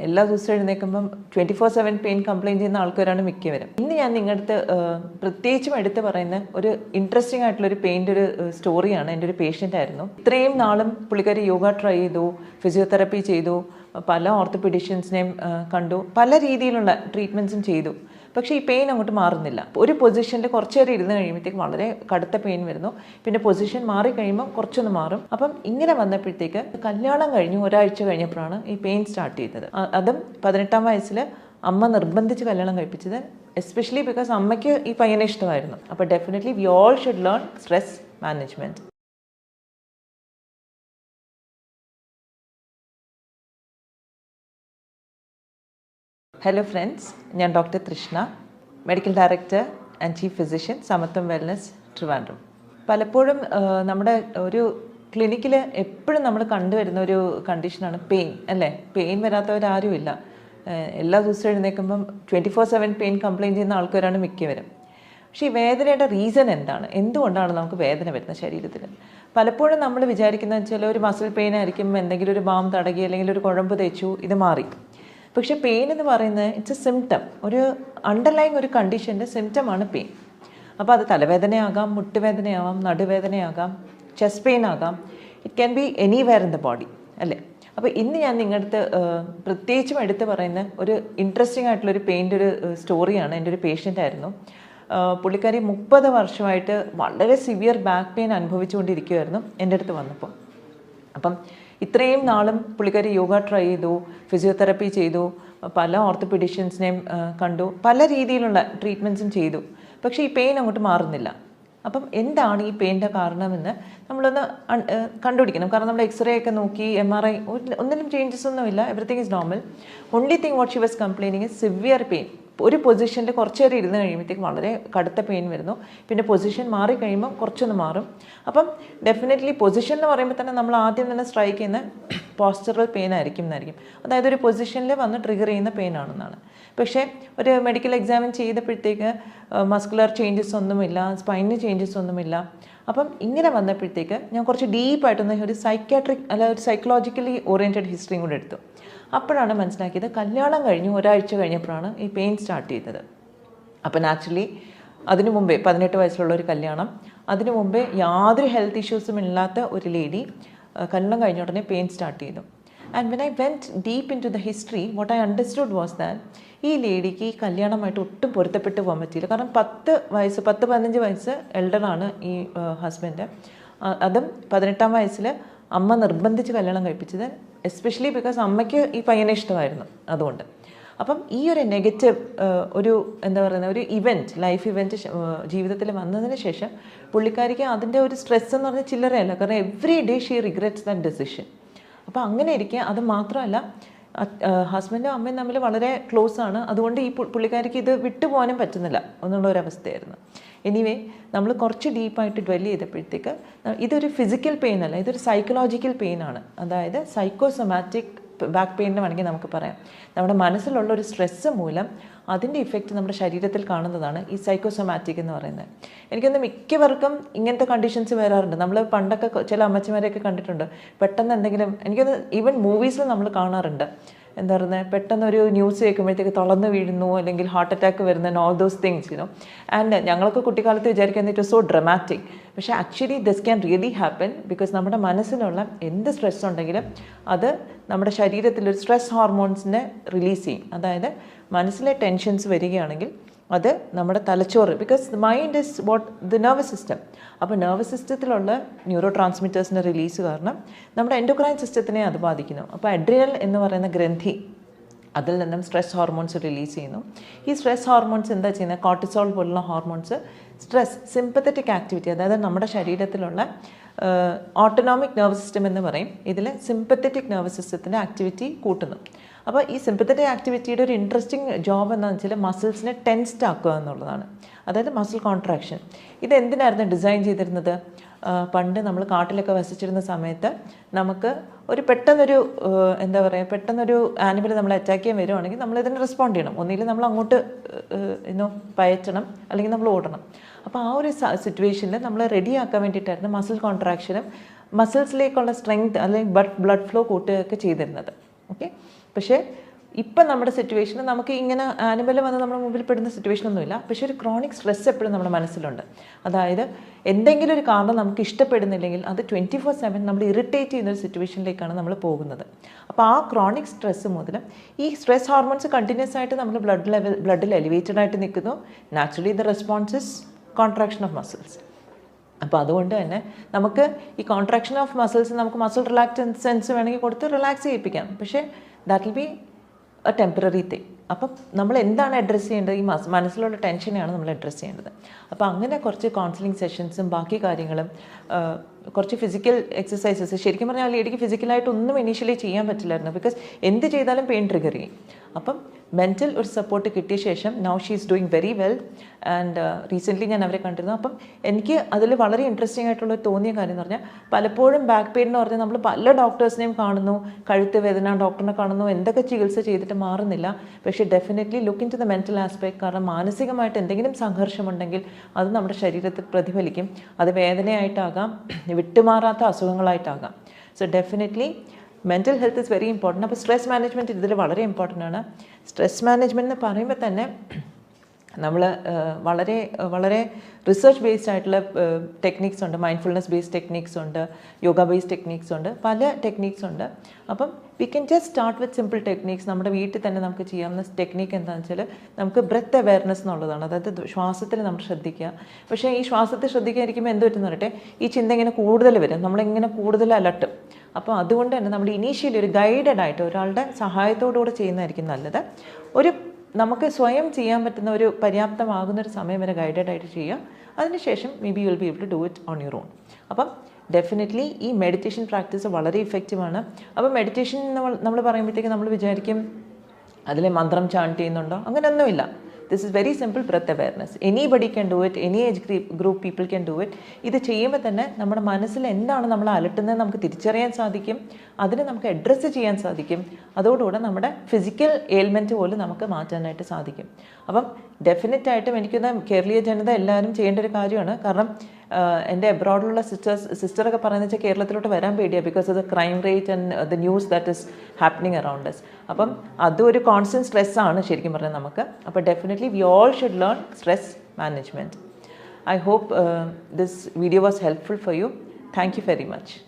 എല്ലാ ദിവസവും എഴുന്നേൽക്കുമ്പം 24/7 pain complaint ചെയ്യുന്ന ആൾക്കാരാണ് മിക്കവരും. ഇന്ന് ഞാൻ നിങ്ങളുടെ അടുത്ത് പ്രത്യേകിച്ചും എടുത്ത് പറയുന്ന ഒരു ഇൻട്രസ്റ്റിംഗ് ആയിട്ടുള്ളൊരു പെയിൻ്റെ ഒരു സ്റ്റോറിയാണ്. എൻ്റെ ഒരു പേഷ്യൻ്റ് ആയിരുന്നു. ഇത്രയും നാളും പുള്ളിക്കാരി യോഗ ട്രൈ ചെയ്തു, ഫിസിയോതെറപ്പി ചെയ്തു, പല ഓർത്തോപീഡിഷ്യൻസിനെയും കണ്ടു, പല രീതിയിലുള്ള ട്രീറ്റ്മെൻറ്റ്സും ചെയ്തു. പക്ഷേ ഈ പെയിൻ അങ്ങോട്ട് മാറുന്നില്ല. ഒരു പൊസിഷനിൽ കുറച്ച് നേരം ഇരുന്ന് കഴിയുമ്പോഴത്തേക്ക് വളരെ കടുത്ത പെയിൻ വരുന്നു. പിന്നെ പൊസിഷൻ മാറി കഴിയുമ്പോൾ കുറച്ചൊന്ന് മാറും. അപ്പം ഇങ്ങനെ വന്നപ്പോഴത്തേക്ക് കല്യാണം കഴിഞ്ഞു ഒരാഴ്ച കഴിഞ്ഞപ്പോഴാണ് ഈ പെയിൻ സ്റ്റാർട്ട് ചെയ്തത്. അതും 18-ാം വയസ്സിൽ അമ്മ നിർബന്ധിച്ച് കല്യാണം കഴിപ്പിച്ചത്. എസ്പെഷ്യലി ബിക്കോസ് അമ്മയ്ക്ക് ഈ പയ്യനെ ഇഷ്ടമായിരുന്നു. അപ്പോൾ definitely we all should learn stress management. Hello friends, ഞാൻ doctor Trishna, medical director and chief physician, Samatvam wellness, Trivandrum. പലപ്പോഴും നമ്മുടെ ഒരു ക്ലിനിക്കിൽ എപ്പോഴും നമ്മൾ കണ്ടുവരുന്ന ഒരു കണ്ടീഷനാണ് പെയിൻ, അല്ലേ? പെയിൻ വരാത്തവരാരുമില്ല. എല്ലാ ദിവസവും എഴുന്നേൽക്കുമ്പം 24/7 പെയിൻ കംപ്ലയിൻറ്റ് ചെയ്യുന്ന ആൾക്കാരാണ് മിക്കവരും. പക്ഷേ ഈ വേദനയുടെ റീസൺ എന്താണ്? എന്തുകൊണ്ടാണ് നമുക്ക് വേദന വരുന്നത് ശരീരത്തിൽ? പലപ്പോഴും നമ്മൾ വിചാരിക്കുന്നത് വെച്ചാൽ ഒരു മസിൽ പെയിൻ ആയിരിക്കും, എന്തെങ്കിലും ഒരു ബാം തടകി അല്ലെങ്കിൽ ഒരു കുഴമ്പ് തേച്ചു, ഇത് മാറി. പക്ഷേ പെയിൻ എന്ന് പറയുന്നത് ഇറ്റ്സ് എ സിംറ്റം, ഒരു അണ്ടർലൈങ് ഒരു കണ്ടീഷൻ്റെ സിംറ്റമാണ് പെയിൻ. അപ്പോൾ അത് തലവേദനയാകാം, മുട്ടുവേദനയാവാം, നടുവേദനയാകാം, ചെസ്റ്റ് പെയിൻ ആകാം. It can be anywhere in the body, അല്ലേ? അപ്പോൾ ഇന്ന് ഞാൻ നിങ്ങളുടെ അടുത്ത് പ്രത്യേകിച്ചും എടുത്ത് പറയുന്ന ഒരു ഇൻട്രസ്റ്റിംഗ് ആയിട്ടുള്ളൊരു പെയിൻ്റെ ഒരു സ്റ്റോറിയാണ്. എൻ്റെ ഒരു പേഷ്യൻ്റ് ആയിരുന്നു. പുള്ളിക്കാരി 30 വർഷമായിട്ട് വളരെ സിവിയർ ബാക്ക് പെയിൻ അനുഭവിച്ചുകൊണ്ടിരിക്കുമായിരുന്നു എൻ്റെ അടുത്ത് വന്നപ്പോൾ. അപ്പം ഇത്രയും നാളും പുള്ളിക്കാരി യോഗ ട്രൈ ചെയ്തു, ഫിസിയോതെറപ്പി ചെയ്തു, പല ഓർത്തോപീഡിഷ്യൻസിനെയും കണ്ടു, പല രീതിയിലുള്ള ട്രീറ്റ്മെൻറ്റ്സും ചെയ്തു. പക്ഷേ ഈ പെയിൻ അങ്ങോട്ട് മാറുന്നില്ല. അപ്പം എന്താണ് ഈ പെയിൻ്റെ കാരണമെന്ന് നമ്മളൊന്ന് കണ്ടുപിടിക്കണം. കാരണം നമ്മൾ എക്സ്റേ ഒക്കെ നോക്കി, MRI, ഒന്നിലും ചേഞ്ചസ് ഒന്നുമില്ല, everything is normal. Only thing what she was complaining is severe pain. ഒരു പൊസിഷനിൽ കുറച്ച് നേരം ഇരുന്ന് കഴിയുമ്പോഴത്തേക്ക് വളരെ കടുത്ത പെയിൻ വരുന്നു. പിന്നെ പൊസിഷൻ മാറി കഴിയുമ്പോൾ കുറച്ചൊന്ന് മാറും. അപ്പം ഡെഫിനറ്റ്ലി പൊസിഷൻ എന്ന് പറയുമ്പോൾ തന്നെ നമ്മൾ ആദ്യം തന്നെ സ്ട്രൈക്ക് ചെയ്യുന്ന പോസ്ചറൽ പെയിൻ ആയിരിക്കും എന്നായിരിക്കും. അതായത് ഒരു പൊസിഷനിൽ വന്ന് ട്രിഗർ ചെയ്യുന്ന പെയിൻ ആണെന്നാണ്. പക്ഷേ ഒരു മെഡിക്കൽ എക്സാമിൻ ചെയ്തപ്പോഴത്തേക്ക് മസ്കുലർ ചേഞ്ചസ് ഒന്നുമില്ല, സ്പൈനിന് ചേഞ്ചസ് ഒന്നുമില്ല. അപ്പം ഇങ്ങനെ വന്നപ്പോഴത്തേക്ക് ഞാൻ കുറച്ച് ഡീപ്പായിട്ടൊന്ന് ഒരു സൈക്യാട്രിക് അല്ല ഒരു സൈക്കോളജിക്കലി ഓറിയൻറ്റഡ് ഹിസ്റ്ററിയും കൂടെ എടുത്തു. അപ്പോഴാണ് മനസ്സിലാക്കിയത് കല്യാണം കഴിഞ്ഞു ഒരാഴ്ച കഴിഞ്ഞപ്പോഴാണ് ഈ പെയിൻ സ്റ്റാർട്ട് ചെയ്തത്. അപ്പോൾ നാച്ചുറലി അതിനു മുമ്പേ 18 വയസ്സിലുള്ള ഒരു കല്യാണം, അതിനു മുമ്പേ യാതൊരു ഹെൽത്ത് ഇഷ്യൂസും ഇല്ലാത്ത ഒരു ലേഡി കല്യാണം കഴിഞ്ഞ ഉടനെ പെയിൻ സ്റ്റാർട്ട് ചെയ്തു. And when I went deep in to the history, what I understood was that ഈ ലേഡിക്ക് ഈ കല്യാണമായിട്ട് ഒട്ടും പൊരുത്തപ്പെട്ട് പോകാൻ പറ്റിയില്ല. കാരണം 10-15 വയസ്സ് എൽഡറാണ് ഈ ഹസ്ബൻഡ്. അതും 18-ാം വയസ്സിൽ അമ്മ നിർബന്ധിച്ച് കല്യാണം കഴിപ്പിച്ചത്. എസ്പെഷ്യലി ബിക്കോസ് അമ്മയ്ക്ക് ഈ പയ്യനെ ഇഷ്ടമായിരുന്നു, അതുകൊണ്ട്. അപ്പം ഈ ഒരു നെഗറ്റീവ് ഒരു എന്താ പറയുന്ന ഒരു ലൈഫ് ഇവൻറ്റ് ജീവിതത്തിൽ വന്നതിന് ശേഷം പുള്ളിക്കാരിക്ക് അതിൻ്റെ ഒരു സ്ട്രെസ് എന്ന് പറഞ്ഞാൽ ചില്ലറയല്ല. കാരണം every day she regrets that decision. അപ്പോൾ അങ്ങനെ ഇരിക്കുക. അത് മാത്രമല്ല, ഹസ്ബൻഡും അമ്മയും തമ്മിൽ വളരെ ക്ലോസ് ആണ്. അതുകൊണ്ട് ഈ പുള്ളിക്കാരിക്ക് ഇത് വിട്ടുപോകാനും പറ്റുന്നില്ല എന്നുള്ളൊരവസ്ഥയായിരുന്നു. എനിവേ, നമ്മൾ കുറച്ച് ഡീപ്പായിട്ട് ഡ്വെൽ ചെയ്തപ്പോഴത്തേക്ക് ഇതൊരു ഫിസിക്കൽ പെയിൻ അല്ല, ഇതൊരു സൈക്കോളജിക്കൽ പെയിൻ ആണ്. അതായത് സൈക്കോസൊമാറ്റിക് ബാക്ക് പെയിൻ എന്ന് വേണമെങ്കിൽ നമുക്ക് പറയാം. നമ്മുടെ മനസ്സിലുള്ള ഒരു സ്ട്രെസ്സ് മൂലം അതിൻ്റെ ഇഫക്റ്റ് നമ്മുടെ ശരീരത്തിൽ കാണുന്നതാണ് ഈ സൈക്കോസൊമാറ്റിക് എന്ന് പറയുന്നത്. എനിക്കൊന്ന് മിക്കവർക്കും ഇങ്ങനത്തെ കണ്ടീഷൻസ് വരാറുണ്ട്. നമ്മൾ പണ്ടൊക്കെ ചില അമ്മച്ചിമാരെയൊക്കെ കണ്ടിട്ടുണ്ട്. പെട്ടെന്ന് എന്തെങ്കിലും, എനിക്കൊന്ന് ഈവൻ മൂവീസിൽ നമ്മൾ കാണാറുണ്ട്. എന്താ പറയുന്നത്, പെട്ടെന്നൊരു ന്യൂസ് കേൾക്കുമ്പോഴത്തേക്ക് തളർന്ന് വീഴുന്നു, അല്ലെങ്കിൽ ഹാർട്ട് അറ്റാക്ക് വരുന്ന all those things you know. And ഞങ്ങളൊക്കെ കുട്ടിക്കാലത്ത് വിചാരിക്കുന്നത് ഇറ്റ് വാസ് സോ ഡ്രമാറ്റിക്. പക്ഷേ actually this can really happen because നമ്മുടെ മനസ്സിലുള്ള എന്ത് സ്ട്രെസ് ഉണ്ടെങ്കിലും അത് നമ്മുടെ ശരീരത്തിലൊരു സ്ട്രെസ് ഹോർമോൺസിനെ റിലീസ് ചെയ്യും. അതായത് മനസ്സിലെ ടെൻഷൻസ് വരികയാണെങ്കിൽ അത് നമ്മുടെ തലച്ചോറ്, because the mind is what the nervous system. അപ്പോൾ നെർവസ് സിസ്റ്റത്തിലുള്ള ന്യൂറോ ട്രാൻസ്മിറ്റേഴ്സിൻ്റെ റിലീസ് കാരണം നമ്മുടെ എൻഡോക്രൈൻ സിസ്റ്റത്തിനെ അത് ബാധിക്കുന്നു. അപ്പോൾ അഡ്രിനൽ എന്ന് പറയുന്ന ഗ്രന്ഥി, അതിൽ നിന്നും സ്ട്രെസ് ഹോർമോൺസ് റിലീസ് ചെയ്യുന്നു. ഈ സ്ട്രെസ് ഹോർമോൺസ് എന്താ ചെയ്യുന്നത്? കോർട്ടിസോൾ പോലുള്ള ഹോർമോൺസ് സ്ട്രെസ് സിമ്പത്തറ്റിക് ആക്ടിവിറ്റി, അതായത് നമ്മുടെ ശരീരത്തിലുള്ള ഓട്ടോണോമിക് നെർവസ് സിസ്റ്റം എന്ന് പറയും, ഇതിൽ സിമ്പത്തറ്റിക് നെർവസ് സിസ്റ്റത്തിൻ്റെ ആക്ടിവിറ്റി കൂട്ടുന്നു. അപ്പോൾ ഈ സിമ്പത്തറ്റിക് ആക്ടിവിറ്റിയുടെ ഒരു ഇൻട്രസ്റ്റിംഗ് ജോബ് എന്താണെന്ന് വെച്ചാൽ മസിൽസിനെ ടെൻസ്ഡ് ആക്കുക എന്നുള്ളതാണ്. അതായത് മസിൽ കോൺട്രാക്ഷൻ. ഇതെന്തിനായിരുന്നു ഡിസൈൻ ചെയ്തിരുന്നത്? പണ്ട് നമ്മൾ കാട്ടിലൊക്കെ വസിച്ചിരുന്ന സമയത്ത് നമുക്ക് ഒരു പെട്ടെന്നൊരു എന്താ പറയുക, പെട്ടെന്നൊരു ആനിമൽ നമ്മളെ അറ്റാക്ക് ചെയ്യാൻ വരുവാണെങ്കിൽ നമ്മൾ ഇതിന് റെസ്പോണ്ട് ചെയ്യണം. ഒന്നുകിൽ നമ്മൾ അങ്ങോട്ട് പയറ്റണം, അല്ലെങ്കിൽ നമ്മൾ ഓടണം. അപ്പോൾ ആ ഒരു സിറ്റുവേഷനിൽ നമ്മൾ റെഡിയാക്കാൻ വേണ്ടിയിട്ടായിരുന്നു മസിൽ കോൺട്രാക്ഷനും മസിൽസിലേക്കുള്ള സ്ട്രെങ്ത് അല്ലെങ്കിൽ ബ്ലഡ് ഫ്ലോ കൂട്ടുകയൊക്കെ ചെയ്തിരുന്നത്. ഓക്കെ. പക്ഷേ ഇപ്പം നമ്മുടെ സിറ്റുവേഷന് നമുക്ക് ഇങ്ങനെ ആനിമൽ വന്ന് നമ്മുടെ മുമ്പിൽ പെടുന്ന സിറ്റുവേഷനൊന്നുമില്ല. പക്ഷേ ഒരു ക്രോണിക് സ്ട്രെസ് എപ്പോഴും നമ്മുടെ മനസ്സിലുണ്ട്. അതായത് എന്തെങ്കിലും ഒരു കാരണം നമുക്ക് ഇഷ്ടപ്പെടുന്നില്ലെങ്കിൽ അത് 24/7 നമ്മൾ ഇറിറ്റേറ്റ് ചെയ്യുന്ന ഒരു സിറ്റുവേഷനിലേക്കാണ് നമ്മൾ പോകുന്നത്. അപ്പോൾ ആ ക്രോണിക് സ്ട്രെസ് മുതൽ ഈ സ്ട്രെസ് ഹോർമോൺസ് കണ്ടിന്യൂസ് ആയിട്ട് നമ്മൾ ബ്ലഡിൽ എലിവേറ്റഡ് ആയിട്ട് നിൽക്കുന്നു. Naturally the response is contraction of muscles. അപ്പോൾ അതുകൊണ്ട് തന്നെ നമുക്ക് ഈ കോൺട്രാക്ഷൻ ഓഫ് മസിൽസ് നമുക്ക് മസിൽ റിലാക്സൻസ് വേണമെങ്കിൽ കൊടുത്ത് റിലാക്സ് ചെയ്യിപ്പിക്കാം. പക്ഷേ that will be A temporary thing. അപ്പം നമ്മൾ എന്താണ് അഡ്രസ്സ് ചെയ്യേണ്ടത്? ഈ മനസ്സിലുള്ള ടെൻഷനെയാണ് നമ്മൾ അഡ്രസ്സ് ചെയ്യേണ്ടത്. അപ്പോൾ അങ്ങനെ കുറച്ച് കൗൺസിലിംഗ് സെഷൻസും ബാക്കി കാര്യങ്ങളും കുറച്ച് ഫിസിക്കൽ എക്സസൈസസ്. ശരിക്കും പറഞ്ഞാൽ ലേഡിക്ക് ഫിസിക്കലായിട്ടൊന്നും ഇനീഷ്യലി ചെയ്യാൻ പറ്റില്ലായിരുന്നു. ബിക്കോസ് എന്ത് ചെയ്താലും പെയിൻ ട്രിഗർ ചെയ്യും. അപ്പം മെൻറ്റൽ ഒരു സപ്പോർട്ട് കിട്ടിയ ശേഷം now she is doing very well. And recently ഞാൻ അവരെ കണ്ടിരുന്നു. അപ്പം എനിക്ക് അതിൽ വളരെ ഇൻട്രസ്റ്റിംഗ് ആയിട്ടുള്ള തോന്നിയ കാര്യം എന്ന് പറഞ്ഞാൽ പലപ്പോഴും ബാക്ക് പെയിൻ എന്ന് പറഞ്ഞാൽ നമ്മൾ പല ഡോക്ടേഴ്സിനെയും കാണുന്നു, കഴുത്ത് വേദന ഡോക്ടറിനെ കാണുന്നു, എന്തൊക്കെ ചികിത്സ ചെയ്തിട്ട് മാറുന്നില്ല. പക്ഷേ definitely look in to the mental aspect. കാരണം മാനസികമായിട്ട് എന്തെങ്കിലും സംഘർഷമുണ്ടെങ്കിൽ അത് നമ്മുടെ ശരീരത്തിൽ പ്രതിഫലിക്കും. അത് വേദനയായിട്ടാകാം, വിട്ടുമാറാത്ത അസുഖങ്ങളായിട്ടാകാം. So definitely mental health is very important. അപ്പോൾ സ്ട്രെസ് മാനേജ്മെൻറ്റ് ഇതിൽ വളരെ ഇമ്പോർട്ടൻ്റ് ആണ്. സ്ട്രെസ് മാനേജ്മെൻറ്റ് എന്ന് പറയുമ്പോൾ തന്നെ നമ്മൾ വളരെ വളരെ റിസർച്ച് ബേസ്ഡ് ആയിട്ടുള്ള ടെക്നിക്സ് ഉണ്ട്. മൈൻഡ്ഫുൾനെസ് ബേസ്ഡ് ടെക്നിക്സ് ഉണ്ട്, യോഗ ബേസ്ഡ് ടെക്നിക്സ് ഉണ്ട്, പല ടെക്നിക്സ് ഉണ്ട്. അപ്പം we can just start with simple techniques. നമ്മുടെ വീട്ടിൽ തന്നെ നമുക്ക് ചെയ്യാവുന്ന ടെക്നിക്ക് എന്താണെന്ന് വെച്ചാൽ നമുക്ക് ബ്രെത്ത് അവെയർനെസ് എന്നുള്ളതാണ്. അതായത് ശ്വാസത്തിൽ നമ്മൾ ശ്രദ്ധിക്കുക. പക്ഷേ ഈ ശ്വാസത്തിൽ ശ്രദ്ധിക്കാതിരിക്കുമ്പോൾ എന്ത് പറ്റുന്ന പറയട്ടെ, ഈ ചിന്ത ഇങ്ങനെ കൂടുതൽ വരും, നമ്മളിങ്ങനെ കൂടുതൽ അലട്ടും. അപ്പോൾ അതുകൊണ്ട് തന്നെ നമ്മൾ ഇനീഷ്യലി ഒരു ഗൈഡഡ് ആയിട്ട് ഒരാളുടെ സഹായത്തോടുകൂടെ ചെയ്യുന്നതായിരിക്കും നല്ലത്. ഒരു നമുക്ക് സ്വയം ചെയ്യാൻ പറ്റുന്ന ഒരു പര്യാപ്തമാകുന്നൊരു സമയം വരെ ഗൈഡഡ് ആയിട്ട് ചെയ്യുക. അതിനുശേഷം may be you will be able to do it on your own. അപ്പം ഡെഫിനറ്റ്ലി ഈ മെഡിറ്റേഷൻ പ്രാക്ടീസ് വളരെ ഇഫക്റ്റീവാണ്. അപ്പോൾ മെഡിറ്റേഷൻ നമ്മൾ പറയുമ്പോഴത്തേക്ക് നമ്മൾ വിചാരിക്കും അതിലെ മന്ത്രം ചാണ്ട് ചെയ്യുന്നുണ്ടോ? അങ്ങനെയൊന്നുമില്ല. This is very simple breath awareness. Anybody can do it, any age group people can do it. ഇത് ചെയ്യുമ്പോൾ തന്നെ നമ്മുടെ മനസ്സിൽ എന്താണ് നമ്മൾ അലട്ടുന്നത് നമുക്ക് തിരിച്ചറിയാൻ സാധിക്കും, അതിന് നമുക്ക് അഡ്രസ്സ് ചെയ്യാൻ സാധിക്കും. അതോടുകൂടെ നമ്മുടെ ഫിസിക്കൽ എയിൽമെൻറ്റ് പോലും നമുക്ക് മാറ്റാനായിട്ട് സാധിക്കും. അപ്പം ഡെഫിനറ്റായിട്ടും എനിക്കൊന്ന് കേരളീയ ജനത എല്ലാവരും ചെയ്യേണ്ട ഒരു കാര്യമാണ്. കാരണം എൻ്റെ എബ്രോഡിലുള്ള സിസ്റ്ററൊക്കെ പറയുന്നത് വെച്ചാൽ കേരളത്തിലോട്ട് വരാൻ പേടിയാണ്. Because of the crime rate and the news that is happening around us. അപ്പം അതും ഒരു കോൺസ്റ്റൻറ്റ് സ്ട്രെസ്സാണ് ശരിക്കും പറഞ്ഞാൽ നമുക്ക്. അപ്പോൾ definitely we all should learn stress management. I hope this video was helpful for you. Thank you very much.